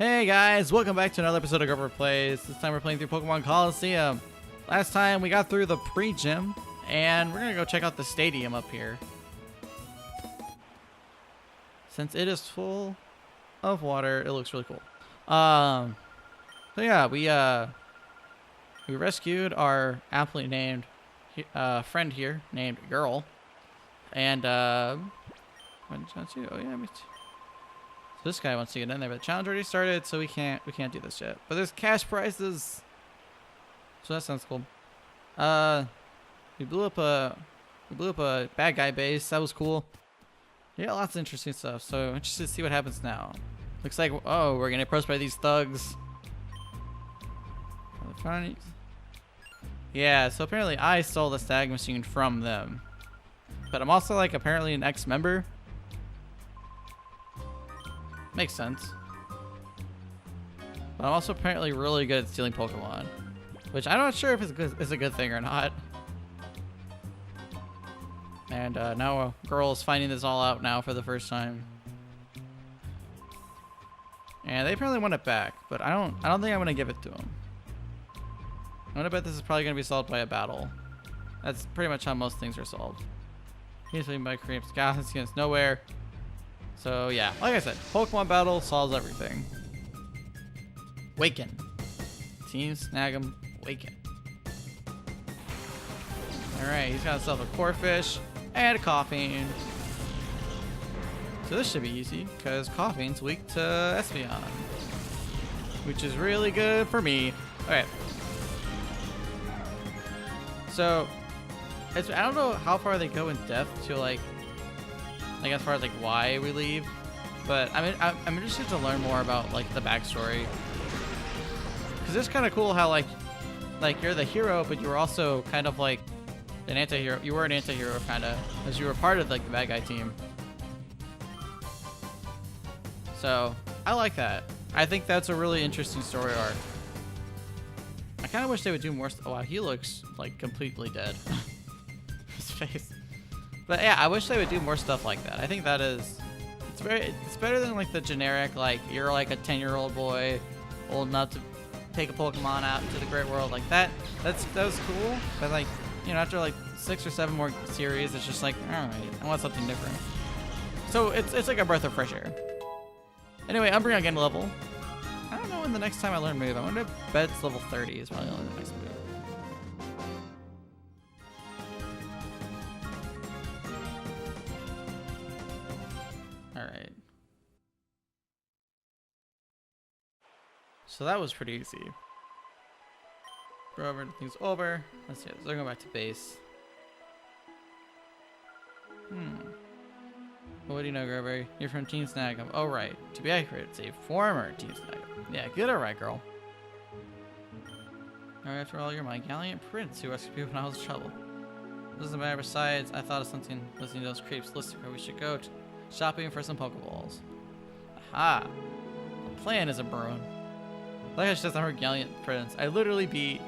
Hey guys, welcome back to another episode of Grover Plays. This time we're playing through Pokemon Colosseum. Last time we got through the pre-gym, and we're gonna go check out the stadium up here. Since it is full of water, it looks really cool. So yeah, we rescued our aptly named friend here named Girl, and so this guy wants to get in there, but the challenge already started, so we can't do this yet. But there's cash prizes, so that sounds cool. We blew up a bad guy base. That was cool. Yeah, lots of interesting stuff. So interested to see what happens now. Looks like we're getting approached by these thugs. Yeah, so apparently I stole the stag machine from them, but I'm also like apparently an ex-member. Makes sense. But I'm also apparently really good at stealing Pokemon, which I'm not sure if it's a good thing or not. And now a girl is finding this all out now for the first time. And they apparently want it back, but I don't think I'm gonna give it to them. I'm gonna bet this is probably gonna be solved by a battle. That's pretty much how most things are solved. He's leaving by creeps. Gas against nowhere. So yeah, like I said, Pokemon battle solves everything. Waken. Team Snag'em Waken. Alright, he's got himself a Corphish and a Coughing. So this should be easy, because Coughing's weak to Espeon, which is really good for me. Alright. So, I don't know how far they go in depth to like as far as like why we leave, but I mean I'm interested to learn more about like the backstory, because it's kind of cool how like you're the hero, but you were also kind of like an anti-hero. You were an anti-hero kind of, as you were part of like the bad guy team. So I like that. I think that's a really interesting story arc. I kind of wish they would do more. Oh wow, he looks like completely dead. His face. But yeah, I wish they would do more stuff like that. I think that is, it's better than like the generic, like you're like a 10-year-old boy old enough to take a Pokemon out into the great world like that. That was cool, but like, you know, after like 6 or 7 more series, it's just like, all right, I want something different. So it's like a breath of fresh air. Anyway, Umbreon getting level. I don't know when the next time I learn move. I'm gonna bet it's level 30 is probably the next move. Alright. So that was pretty easy. Grover, everything's over. Let's see, they're going back to base. Well, what do you know, Grover? You're from Team Snag'em. Oh, right. To be accurate, it's a former Team Snag'em. Yeah, get it right, girl. Alright, after all, you're my gallant prince who rescued me when I was in trouble. Doesn't matter. Besides, I thought of something listening to those creeps listed where we should go shopping for some Pokeballs. Aha! The plan is a brewing. Like I said, I'm her gallant prince. I literally beat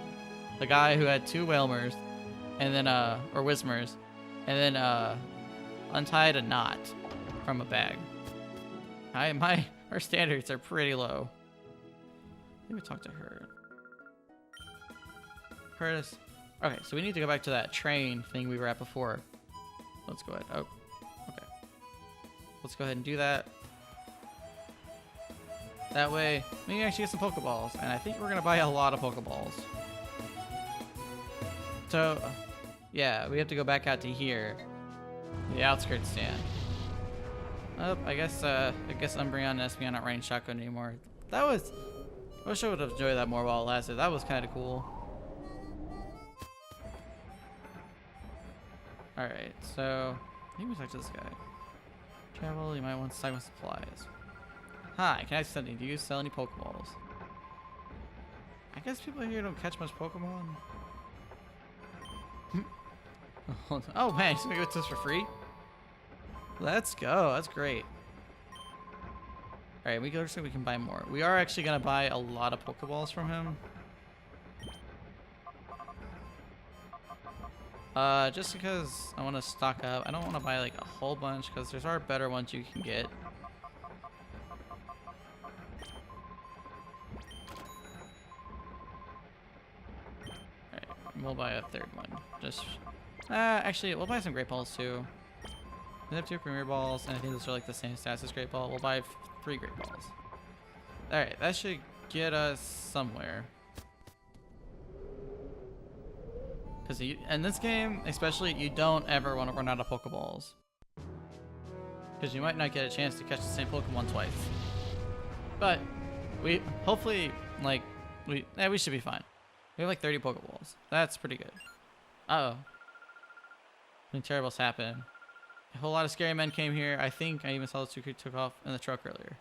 the guy who had 2 Wailmers, and then or Whismers, and then untied a knot from a bag. Our standards are pretty low. Let me talk to her. Curtis. Okay, so we need to go back to that train thing we were at before. Let's go ahead. Oh, okay. Let's go ahead and do that. That way, we can actually get some Pokeballs, and I think we're gonna buy a lot of Pokeballs. So, yeah, we have to go back out to here, the outskirts stand. Oh, I guess Umbreon and Espeon aren't riding shotgun anymore. I wish I would have enjoyed that more while it lasted. That was kind of cool. All right, so maybe we talk to this guy. Travel, you might want to stock with supplies. Hi, can I ask something? Do you sell any Pokeballs? I guess people here don't catch much Pokemon. Oh man, he's gonna give it to us for free? Let's go, that's great. Alright, we can buy more. We are actually gonna buy a lot of Pokeballs from him. Just because I want to stock up. I don't want to buy like a whole bunch because there's are better ones you can get. we'll buy a third one. Just, actually, we'll buy some Great Balls too. We have 2 Premier Balls, and I think those are like the same stats as Great Ball. We'll buy 3 Great Balls. Alright, that should get us somewhere. Because in this game, especially, you don't ever want to run out of Pokeballs. Because you might not get a chance to catch the same Pokemon twice. But, we hopefully, like, we should be fine. We have like 30 Pokeballs. That's pretty good. Uh-oh. Something terrible's happened. A whole lot of scary men came here. I think I even saw the 2 who took off in the truck earlier.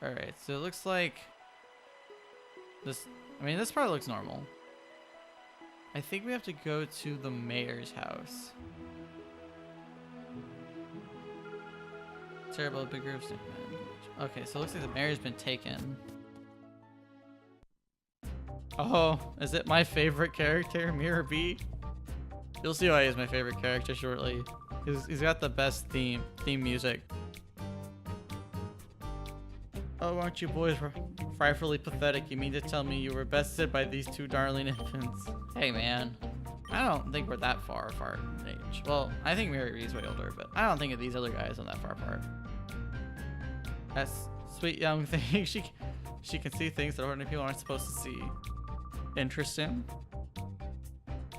Alright, so it looks like this, I mean, this part looks normal. I think we have to go to the mayor's house. Terrible, big group stick man. Okay, so it looks like the mayor's been taken. Oh, is it my favorite character, Mirror B? You'll see why he's my favorite character shortly. He's got the best theme music. Oh, aren't you boys frightfully pathetic? You mean to tell me you were bested by these 2 darling infants? Hey man, I don't think we're that far apart in age. Well, I think Mary B's way older, but I don't think of these other guys are that far apart. That sweet young thing, she can see things that ordinary people aren't supposed to see. Interesting.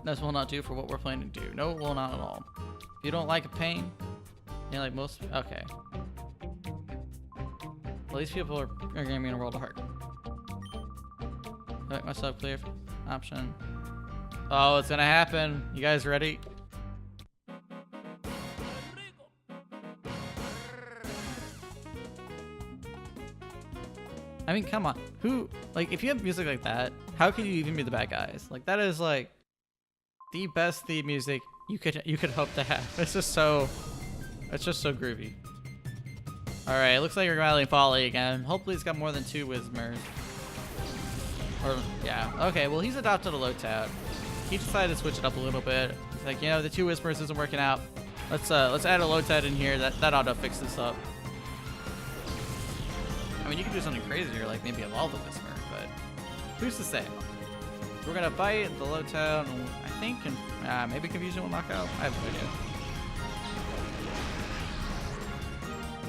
This will not do for what we're planning to do. No, it will not at all. If you don't like a pain, you like most. Okay. Well, these people are gonna be in a world of hurt. Make myself clear. Option. Oh, it's gonna happen. You guys ready? I mean, come on. Who, like, if you have music like that, how can you even be the bad guys? Like, that is like the best theme music you could hope to have. It's just so groovy. All right, looks like we're battling Folly again. Hopefully, he's got more than 2 Whismers. Or yeah, okay. Well, he's adopted a Lotad. He decided to switch it up a little bit. He's like, you know, the 2 Whismers isn't working out. Let's add a Lotad in here. That ought to fix this up. I mean, you could do something crazier, like maybe evolve the Whisper, but who's to say? We're gonna bite the Lotad, and I think, and maybe Confusion will knock out. I have no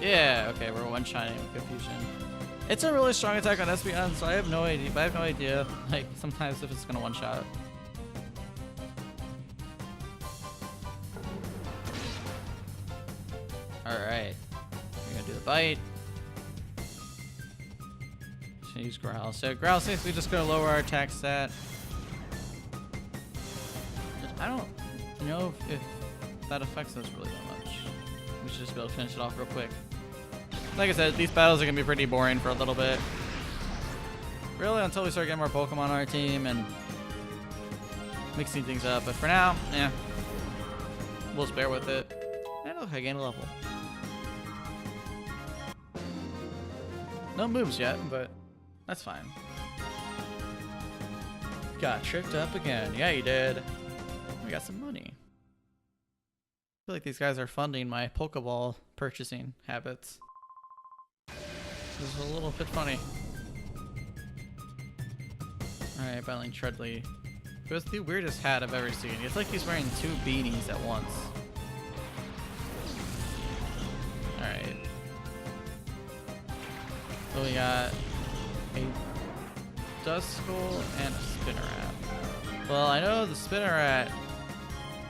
idea. Yeah, okay, we're one-shotting with Confusion. It's a really strong attack on Espeon, so I have no idea, like, sometimes if it's gonna one-shot. Alright. We're gonna do the bite. Use Growl. So Growl basically just gonna lower our attack stat. I don't know if that affects us really that much. We should just be able to finish it off real quick. Like I said, these battles are gonna be pretty boring for a little bit. Really, until we start getting more Pokemon on our team and mixing things up. But for now, yeah, we'll just bear with it. And look, I gained a level. No moves yet, but that's fine. Got tripped up again. Yeah, you did. We got some money. I feel like these guys are funding my Pokeball purchasing habits. This is a little bit funny. Alright, battling Treadley. It was the weirdest hat I've ever seen. It's like he's wearing 2 beanies at once. Alright. So we got a Duskull and a Spinneret. Well, I know the Spinneret,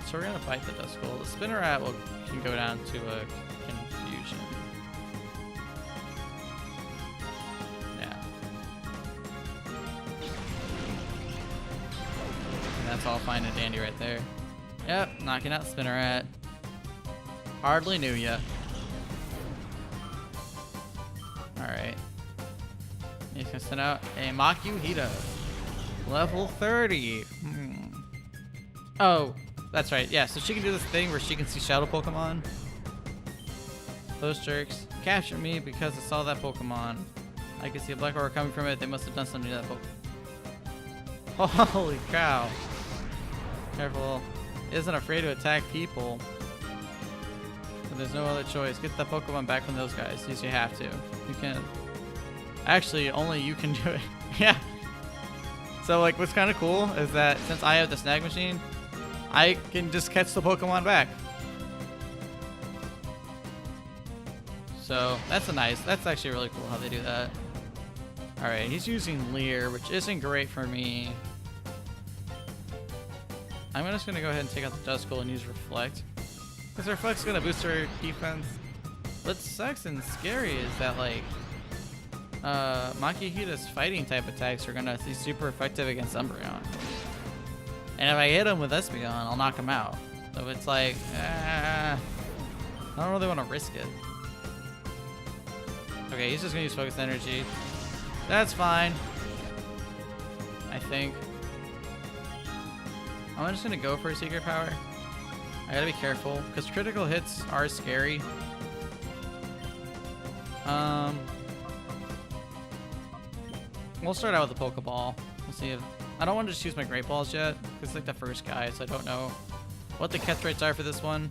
so we're gonna bite the Duskull. The Spinneret can go down to a Confusion. Yeah. And that's all fine and dandy right there. Yep, knocking out Spinneret. Hardly knew ya. Alright. He's gonna send out a Makuhita. Level 30. Oh, that's right. Yeah, so she can do this thing where she can see shadow Pokemon. Those jerks captured me because I saw that Pokemon. I could see a black aura coming from it. They must have done something to that Pokemon. Holy cow. Careful. Isn't afraid to attack people. But there's no other choice. Get that Pokemon back from those guys. Yes, you have to. You can. Actually, only you can do it. Yeah. So like what's kind of cool is that since I have the snag machine, I can just catch the Pokemon back. So that's actually really cool how they do that. Alright, he's using Leer, which isn't great for me. I'm just going to go ahead and take out the Duskull and use Reflect. Because Reflect's going to boost our defense. What sucks and scary is that, like, Makihida's fighting type attacks are going to be super effective against Umbreon. And if I hit him with Espeon, I'll knock him out. So it's like, I don't really want to risk it. Okay, he's just going to use Focus Energy. That's fine. I think. I'm just going to go for a Secret Power. I gotta be careful, because critical hits are scary. We'll start out with the Pokeball. We'll see if... I don't want to just use my Great Balls yet, because it's like the first guy, so I don't know what the catch rates are for this one.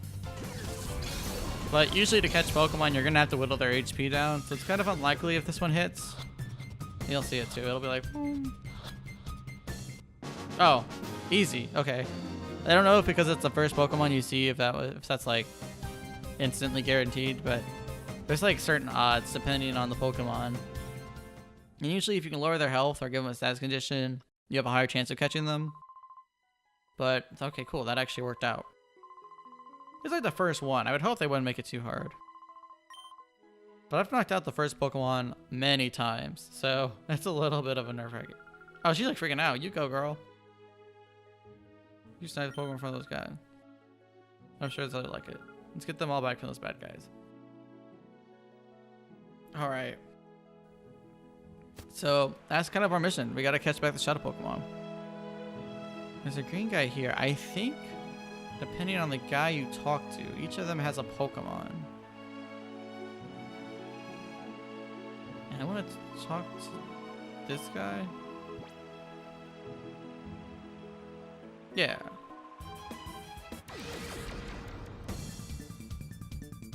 But usually to catch Pokemon, you're going to have to whittle their HP down, so it's kind of unlikely if this one hits. You'll see it too. It'll be like... boom. Oh, easy. Okay. I don't know if because it's the first Pokemon you see if that's like instantly guaranteed, but there's like certain odds depending on the Pokemon. And usually if you can lower their health or give them a status condition, you have a higher chance of catching them. But okay, cool. That actually worked out. It's like the first one. I would hope they wouldn't make it too hard. But I've knocked out the first Pokemon many times, so it's a little bit of a nerve-wracking. Oh, she's like freaking out. You go, girl. You snipe the Pokemon from those guys. I'm sure they'll like it. Let's get them all back from those bad guys. Alright. So, that's kind of our mission. We gotta catch back the Shadow Pokemon. There's a green guy here. I think, depending on the guy you talk to, each of them has a Pokemon. And I want to talk to this guy. Yeah.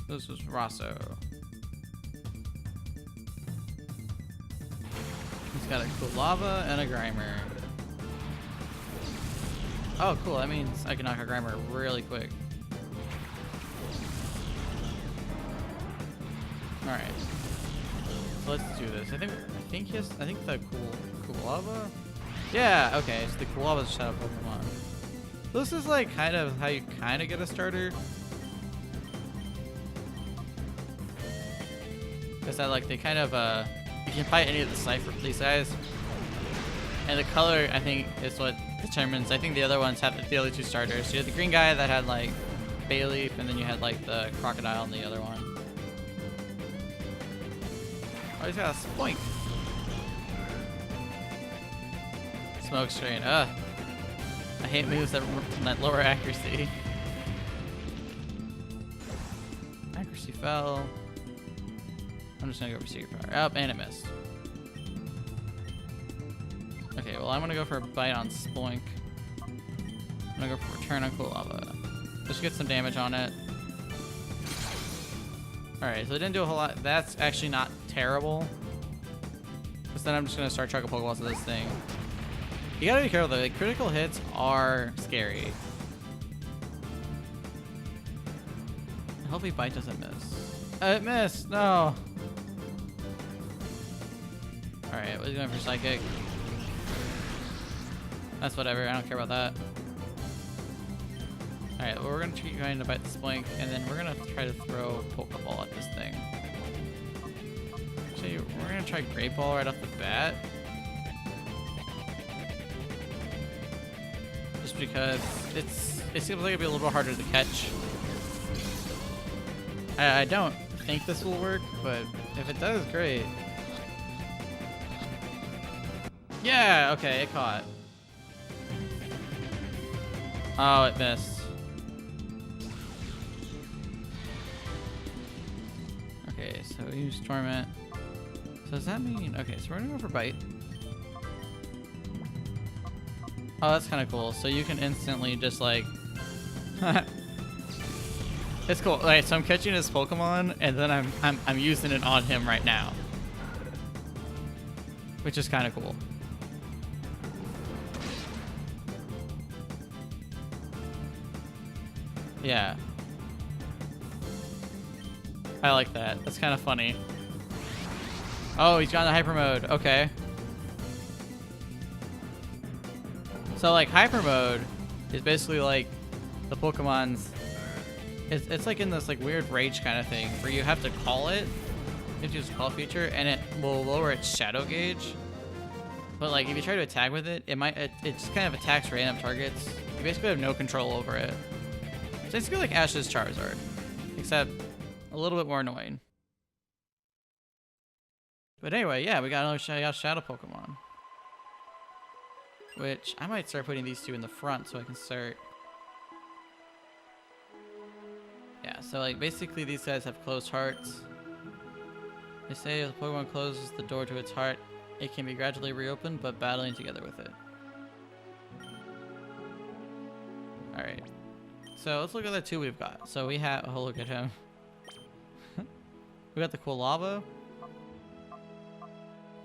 This was Rosso. He's got a Kulava and a Grimer. Oh, cool. That means I can knock a Grimer really quick. Alright. So let's do this. I think the Kulava? Yeah, okay. So the Kulava's a Shadow Pokemon. This is like kind of how you kind of get a starter. Because that like they kind of you can fight any of the Cypher these guys. And the color I think is what determines. I think the other ones have the other two starters. So you had the green guy that had like Bayleaf, and then you had like the Crocodile in the other one. Oh, he's got a Spoink. Smoke Screen. Ugh. I hate moves that lower accuracy. Accuracy fell. I'm just gonna go for Secret Power. Oh, and it missed. Okay, well I'm gonna go for a Bite on Spoink. I'm gonna go for Return on Kulava. Just get some damage on it. Alright, so it didn't do a whole lot. That's actually not terrible. Because then I'm just gonna start chucking Pokeballs at this thing. You gotta be careful though, like, critical hits are scary. Hopefully Bite doesn't miss. It missed! No! Alright, what are you going for Psychic? That's whatever, I don't care about that. Alright, well, we're gonna keep going to Bite the Spoink, and then we're gonna try to throw a Pokeball at this thing. Actually, we're gonna try Great Ball right off the bat. Just because it seems like it'd be a little harder to catch. I don't think this will work, but if it does, great. Yeah, okay, it caught. Oh, it missed. Okay, so we use Torment. So does that mean... Okay, so we're gonna go for Bite. Oh, that's kind of cool. So you can instantly just like... It's cool. Alright, so I'm catching his Pokemon, and then I'm using it on him right now. Which is kind of cool. Yeah. I like that. That's kind of funny. Oh, he's gone to hyper mode. Okay. So like hyper mode is basically like the Pokemon's. It's like in this like weird rage kind of thing where you have to call it. You have to use a call feature and it will lower its shadow gauge. But like if you try to attack with it, it just kind of attacks random targets. You basically have no control over it. So it's basically like Ash's Charizard, except a little bit more annoying. But anyway, yeah, we got another Shadow Pokemon. Which, I might start putting these two in the front so I can start... Yeah, so like basically these guys have closed hearts. They say if the Pokemon closes the door to its heart, it can be gradually reopened, but battling together with it. Alright. So let's look at the two we've got. So we have... Oh, look at him. We got the Quilava.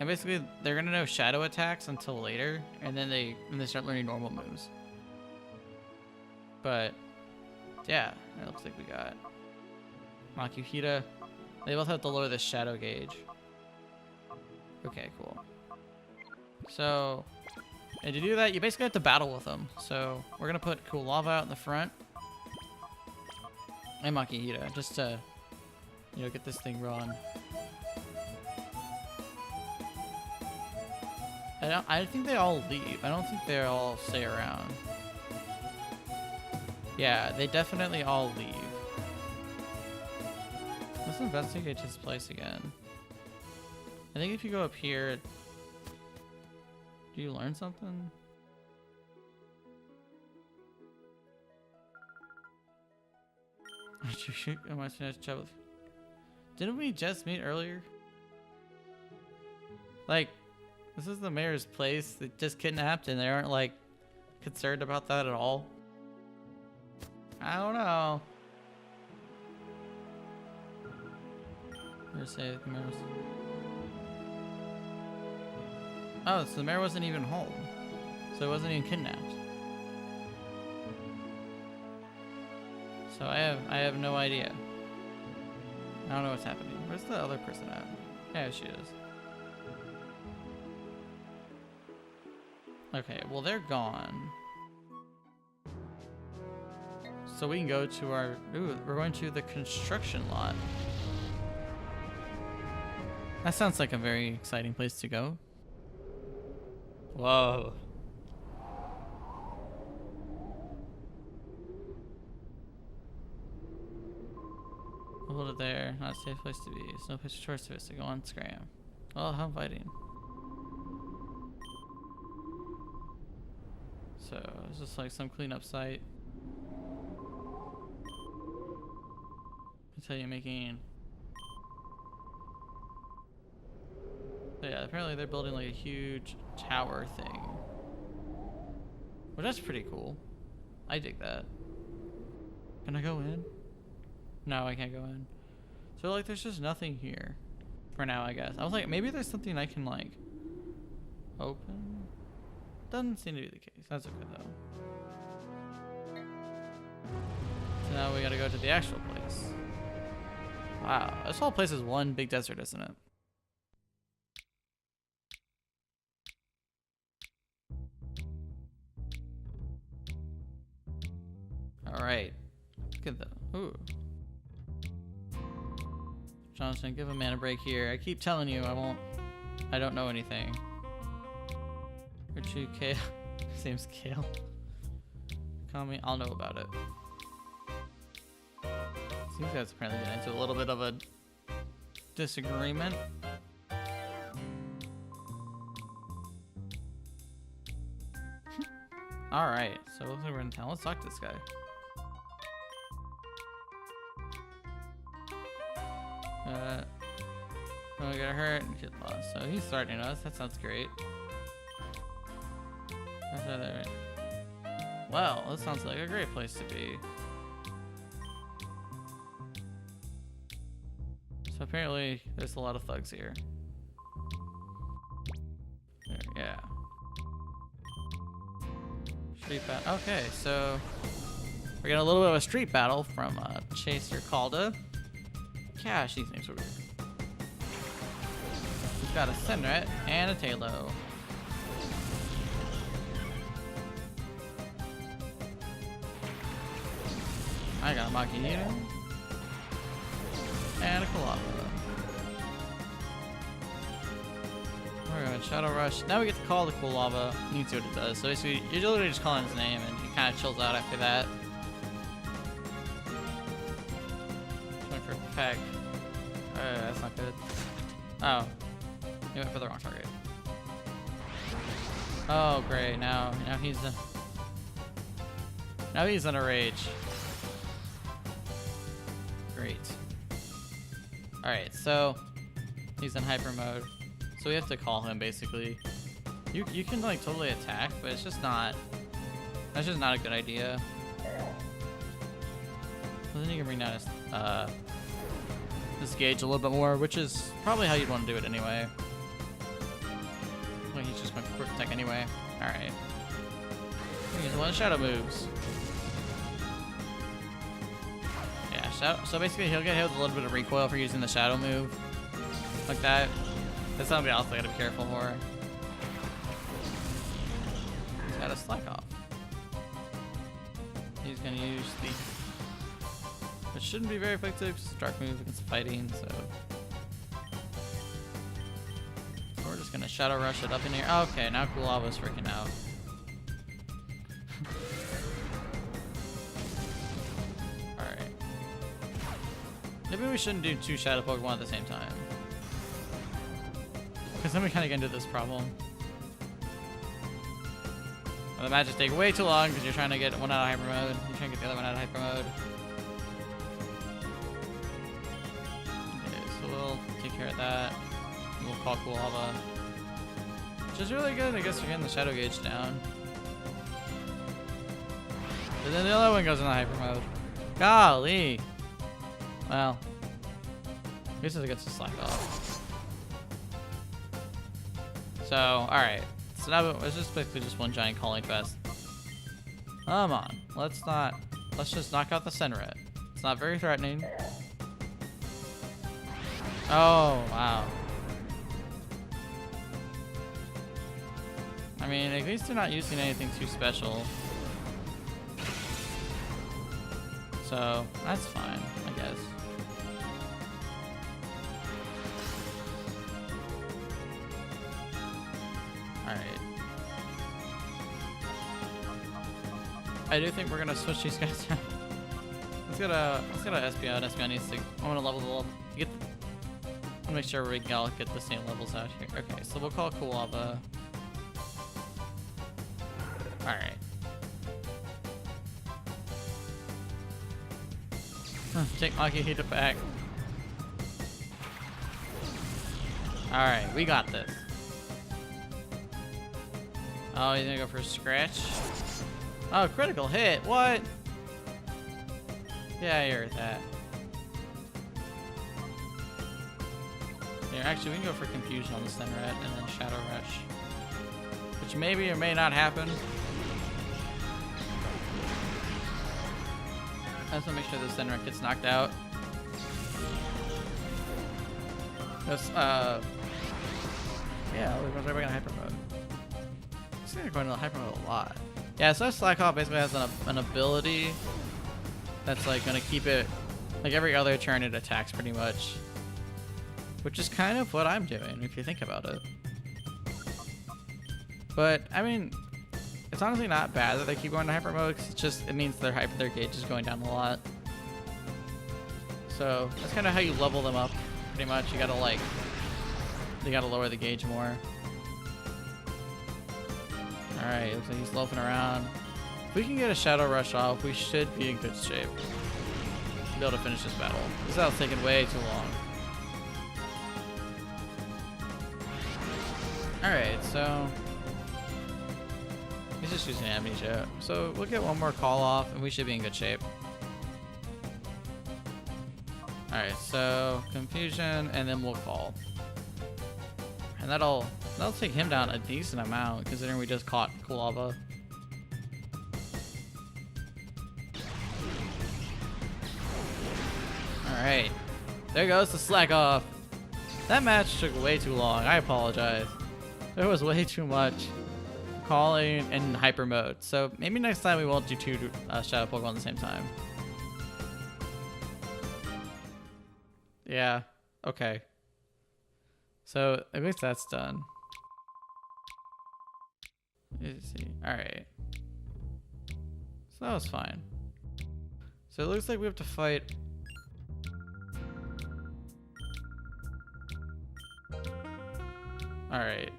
And basically, they're gonna know shadow attacks until later, and then they start learning normal moves. But yeah, it looks like we got Makuhita. They both have to lower the shadow gauge. Okay, cool. So, and to do that, you basically have to battle with them. So we're gonna put Quilava out in the front and Makuhita just to, you know, get this thing rolling. I think they all leave. I don't think they all stay around. Yeah, they definitely all leave. Let's investigate his place again. I think if you go up here... Do you learn something? Didn't we just meet earlier? Like... This is the mayor's place. They just kidnapped and they aren't like concerned about that at all. I don't know. Say the mayor was... Oh, so the mayor wasn't even home. So he wasn't even kidnapped. So I have no idea. I don't know what's happening. Where's the other person at? Yeah, she is. Okay, well they're gone. So we can go to our... Ooh, we're going to the construction lot. That sounds like a very exciting place to go. Whoa. Hold it there. Not a safe place to be. It's no place for tourists to visit. Go on, scram. Well, how inviting. So it's just like some cleanup site. Until you're making... So yeah, apparently they're building like a huge tower thing. Well, that's pretty cool. I dig that. Can I go in? No, I can't go in. So like there's just nothing here. For now, I guess. I was like, maybe there's something I can like... open? Doesn't seem to be the case. That's okay though. So now we gotta go to the actual place. Wow, this whole place is one big desert, isn't it? Alright. Look at the... Ooh. Johnson, give a man a break here. I keep telling you I don't know anything. Richie Kale. Seems Kale. Call me. I'll know about it. Seems guys apparently getting into a little bit of a disagreement. Alright, so looks like we're in town. Let's talk to this guy. Oh, we got hurt and get lost. So he's starting us. That sounds great. Well, this sounds like a great place to be. So apparently there's a lot of thugs here. Yeah. Street bat. Okay, so We're getting a little bit of a street battle from Chaser Calda. Gosh, these names are weird. He's got a Senret and a Talo. I got a Makinita and a Colosseum. We're going to Shadow Rush. Now we get to call the cool lava. You can see what it does. So basically, you're literally just calling his name and he kind of chills out after that. Going for a peck. That's not good. Oh. He went for the wrong target. Oh, great. Now he's in a rage. Great. Alright, so he's in hyper mode. So we have to call him basically. You can like totally attack, but it's just not. That's just not a good idea. So then you can bring down his gauge a little bit more, which is probably how you'd want to do it anyway. Well, he's just going to quick attack anyway. All right. He's one shadow moves. Yeah, shadow. So basically, he'll get hit with a little bit of recoil for using the shadow move, like that. That's something else I gotta be careful for. He's got a slack off. He's gonna use the. It shouldn't be very effective. It's a dark move against fighting, so. We're just gonna shadow rush it up in here. Oh, okay, now Kulava's freaking out. Alright. Maybe we shouldn't do 2 shadow Pokemon at the same time. Because then we kind of get into this problem. Well, the matches take way too long because you're trying to get one out of hyper mode. You're trying to get the other one out of hyper mode. Okay, so we'll take care of that. We'll call Kulava. Which is really good. I guess you're getting the shadow gauge down. But then the other one goes into hyper mode. Golly! Well, I guess it gets to slack off. So, alright. So now it's just basically just one giant calling fest. Come on. Let's just knock out the Senret. It's not very threatening. Oh, wow. I mean, at least they're not using anything too special. So, that's fine, I guess. Alright. I do think we're gonna switch these guys out. Let's get a Espeon. Espeon needs to. I want to level the level. I want to make sure we can all get the same levels out here. Okay, so we'll call Kulava. Alright. Take Makihita back. Alright, we got this. Oh, he's gonna go for a scratch. Oh, critical hit. What? Yeah, I heard that. Here, actually, we can go for confusion on the Senret and then Shadow Rush. Which maybe or may not happen. I just want to make sure the Senret gets knocked out. This, yeah, we're going to hyper mode. This thing is going to hyper mode a lot. Yeah, so Slack Off basically has an ability that's like going to keep it, like every other turn it attacks pretty much. Which is kind of what I'm doing, if you think about it. But, I mean, it's honestly not bad that they keep going to hyper mode, because it means their gauge is going down a lot. So, that's kind of how you level them up, pretty much. You gotta lower the gauge more. Alright, looks like he's loafing around. If we can get a Shadow Rush off, we should be in good shape to be able to finish this battle. This battle's taking way too long. Alright, so he's just using Amnesia. So we'll get one more call off and we should be in good shape. Alright, so Confusion and then we'll call. And that'll take him down a decent amount considering we just caught Kulava. Alright. There goes the slack off. That match took way too long. I apologize. There was way too much calling and hyper mode. So maybe next time we won't do two Shadow Pokemon at the same time. Yeah. Okay. So at least that's done. Let's see. Alright. So that was fine. So it looks like we have to fight. Alright.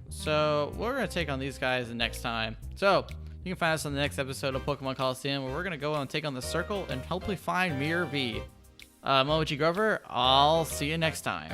So we're going to take on these guys the next time. So you can find us on the next episode of Pokemon Colosseum, where we're going to go and take on the Circle and hopefully find Mirror V. Momochi Grover, I'll see you next time.